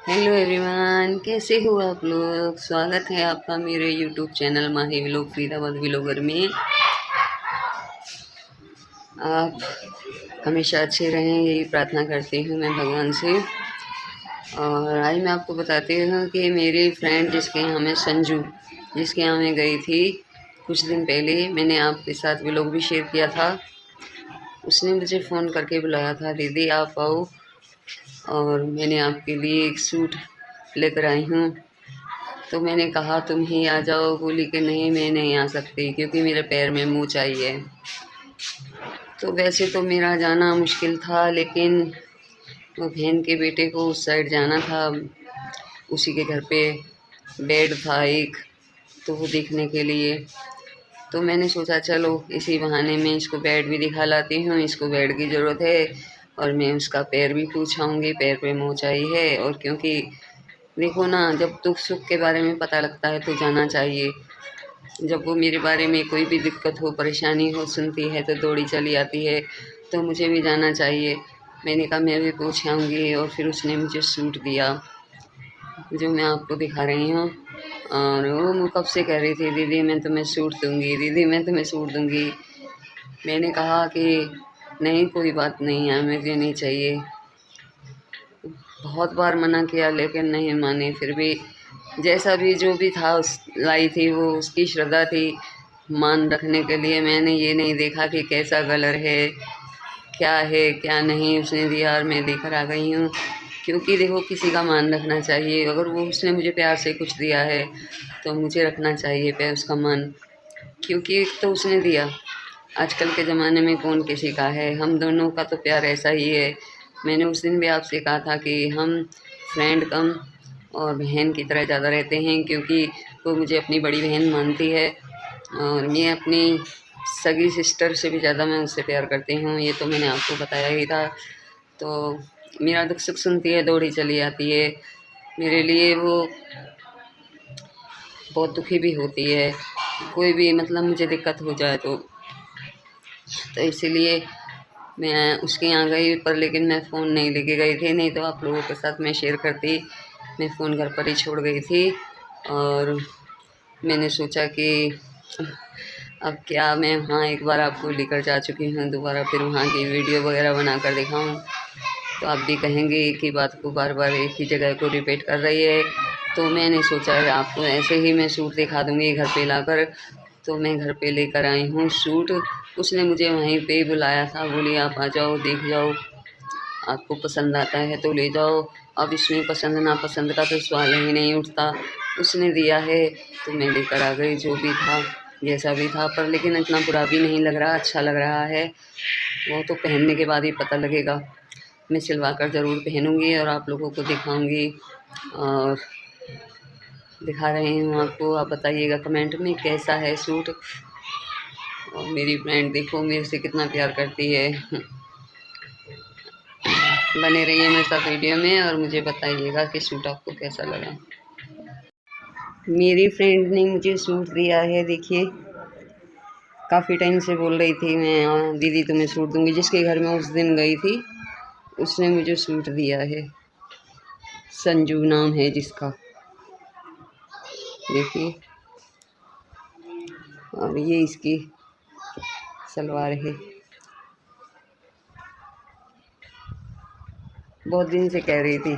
Hello everyone, कैसे हो आप लोग। स्वागत है आपका मेरे यूट्यूब चैनल माही व्लॉग फरीदाबाद व्लॉगर में। आप हमेशा अच्छे रहें, यही प्रार्थना करती हूँ मैं भगवान से। और आज मैं आपको बताती हूँ कि मेरी फ्रेंड जिसके यहाँ मैं संजू, जिसके यहाँ मैं गई थी कुछ दिन पहले, मैंने आपके साथ व्लॉग भी शेयर किया था। उसने मुझे फ़ोन करके बुलाया था, दीदी आप आओ, और मैंने आपके लिए एक सूट लेकर आई हूँ। तो मैंने कहा तुम ही आ जाओ। बोली कि नहीं, मैं नहीं आ सकती क्योंकि मेरे पैर में मोच आई है। तो वैसे तो मेरा जाना मुश्किल था, लेकिन वो बहन के बेटे को उस साइड जाना था, उसी के घर पे बेड था एक, तो वो देखने के लिए। तो मैंने सोचा चलो इसी बहाने में इसको बेड भी दिखा लाती हूँ, इसको बेड की ज़रूरत है, और मैं उसका पैर भी पूछाऊँगी, पैर पे मोच आई है। और क्योंकि देखो ना, जब दुख सुख के बारे में पता लगता है तो जाना चाहिए। जब वो मेरे बारे में कोई भी दिक्कत हो, परेशानी हो, सुनती है तो दौड़ी चली आती है, तो मुझे भी जाना चाहिए। मैंने कहा मैं भी पूछ आऊँगी, और फिर उसने मुझे सूट दिया जो मैं आपको दिखा रही हूँ। और वो कब से कह रही थी दीदी मैं तुम्हें सूट दूँगी, दीदी मैं तुम्हें सूट दूँगी। मैंने कहा कि नहीं कोई बात नहीं है, मुझे नहीं चाहिए। बहुत बार मना किया लेकिन नहीं मानी। फिर भी जैसा भी जो भी था उस लाई थी, वो उसकी श्रद्धा थी मान रखने के लिए। मैंने ये नहीं देखा कि कैसा कलर है क्या नहीं, उसने दिया और मैं लेकर आ गई हूँ। क्योंकि देखो किसी का मान रखना चाहिए, अगर वो उसने मुझे प्यार से कुछ दिया है तो मुझे रखना चाहिए पे उसका मान। क्योंकि एक तो उसने दिया, आजकल के ज़माने में कौन किसी का है, हम दोनों का तो प्यार ऐसा ही है। मैंने उस दिन भी आपसे कहा था कि हम फ्रेंड कम और बहन की तरह ज़्यादा रहते हैं, क्योंकि वो मुझे अपनी बड़ी बहन मानती है, और मैं अपनी सगी सिस्टर से भी ज़्यादा मैं उससे प्यार करती हूँ। ये तो मैंने आपको बताया ही था। तो मेरा दुख सुख सुनती है, दौड़ी चली आती है। मेरे लिए वो बहुत दुखी भी होती है, कोई भी मतलब मुझे दिक्कत हो जाए तो इसीलिए मैं उसके यहाँ गई, पर लेकिन मैं फ़ोन नहीं लेके गई थी, नहीं तो आप लोगों के साथ मैं शेयर करती। मैं फ़ोन घर पर ही छोड़ गई थी, और मैंने सोचा कि अब क्या, मैं वहाँ एक बार आपको लेकर जा चुकी हूँ, दोबारा फिर वहाँ की वीडियो वगैरह बना कर दिखाऊँ तो आप भी कहेंगे एक ही बात को बार बार एक ही जगह को रिपीट कर रही है। तो मैंने सोचा आपको ऐसे ही मैं सूट दिखा दूँगी घर पे लाकर। तो मैं घर पे लेकर आई हूँ सूट। उसने मुझे वहीं पे बुलाया था, बोली आप आ जाओ, देख जाओ, आपको पसंद आता है तो ले जाओ। अब इसमें पसंद नापसंद का तो सवाल ही नहीं उठता, उसने दिया है तो मैं लेकर आ गई। जो भी था जैसा भी था, पर लेकिन इतना बुरा भी नहीं लग रहा, अच्छा लग रहा है। वो तो पहनने के बाद ही पता लगेगा। मैं सिलवा कर ज़रूर पहनूँगी और आप लोगों को दिखाऊँगी, और दिखा रही हूँ आपको। आप बताइएगा कमेंट में कैसा है सूट। और मेरी फ्रेंड देखो मेरे से कितना प्यार करती है। बने रहिए मेरे साथ वीडियो में और मुझे बताइएगा कि सूट आपको कैसा लगा। मेरी फ्रेंड ने मुझे सूट दिया है, देखिए काफ़ी टाइम से बोल रही थी मैं दीदी तुम्हें सूट दूँगी। जिसके घर में उस दिन गई थी उसने मुझे सूट दिया है, संजू नाम है जिसका, देखिए। और ये इसकी सलवार है। बहुत दिन से कह रही थी,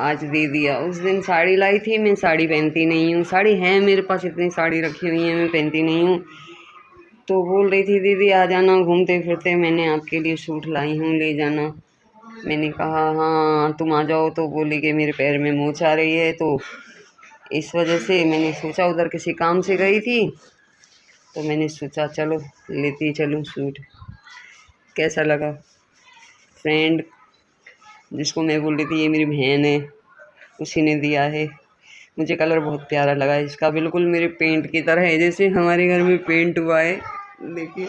आज दे दिया। उस दिन साड़ी लाई थी, मैं साड़ी पहनती नहीं हूँ, साड़ी है मेरे पास, इतनी साड़ी रखी हुई है, मैं पहनती नहीं हूँ। तो बोल रही थी दीदी आ जाना घूमते फिरते, मैंने आपके लिए सूट लाई हूँ, ले जाना। मैंने कहा हाँ तुम आ जाओ। तो बोली कि मेरे पैर में मोच आ रही है, तो इस वजह से मैंने सोचा, उधर किसी काम से गई थी तो मैंने सोचा चलो लेती चलूँ सूट। कैसा लगा फ्रेंड, जिसको मैं बोल रही थी ये मेरी बहन है, उसी ने दिया है। मुझे कलर बहुत प्यारा लगा इसका, बिल्कुल मेरे पेंट की तरह है, जैसे हमारे घर में पेंट हुआ है, देखिए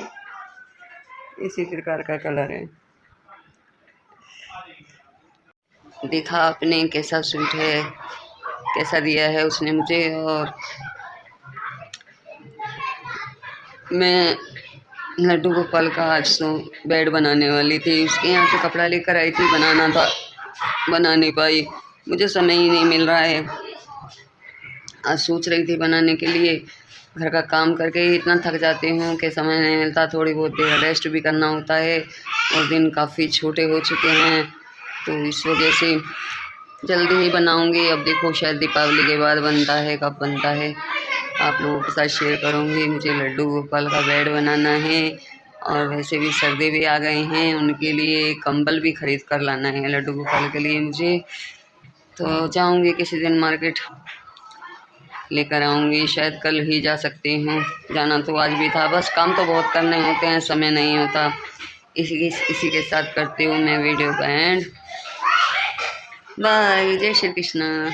इसी प्रकार का कलर है। देखा आपने कैसा सूट है, कैसा दिया है उसने मुझे। और मैं लड्डू गोपाल का आज तो बेड बनाने वाली थी, उसके यहाँ से कपड़ा लेकर आई थी, बनाना था, बना नहीं पाई। मुझे समय ही नहीं मिल रहा है। आज सोच रही थी बनाने के लिए, घर का काम करके ही इतना थक जाती हूँ कि समय नहीं मिलता। थोड़ी बहुत देर रेस्ट भी करना होता है और दिन काफ़ी छोटे हो चुके हैं, तो इस वजह से जल्दी ही बनाऊँगी। अब देखो शायद दीपावली के बाद बनता है, कब बनता है आप लोगों के साथ शेयर करूँगी। मुझे लड्डू गोपाल का बेड बनाना है और वैसे भी सर्दी भी आ गए हैं, उनके लिए कंबल भी खरीद कर लाना है लड्डू गोपाल के लिए मुझे। तो जाऊँगी किसी दिन मार्केट, लेकर आऊँगी। शायद कल ही जा सकती हूँ, जाना तो आज भी था, बस काम तो बहुत करने होते हैं, समय नहीं होता। इसी के साथ करती हूँ मैं वीडियो का एंड। बाय। जय श्री कृष्ण।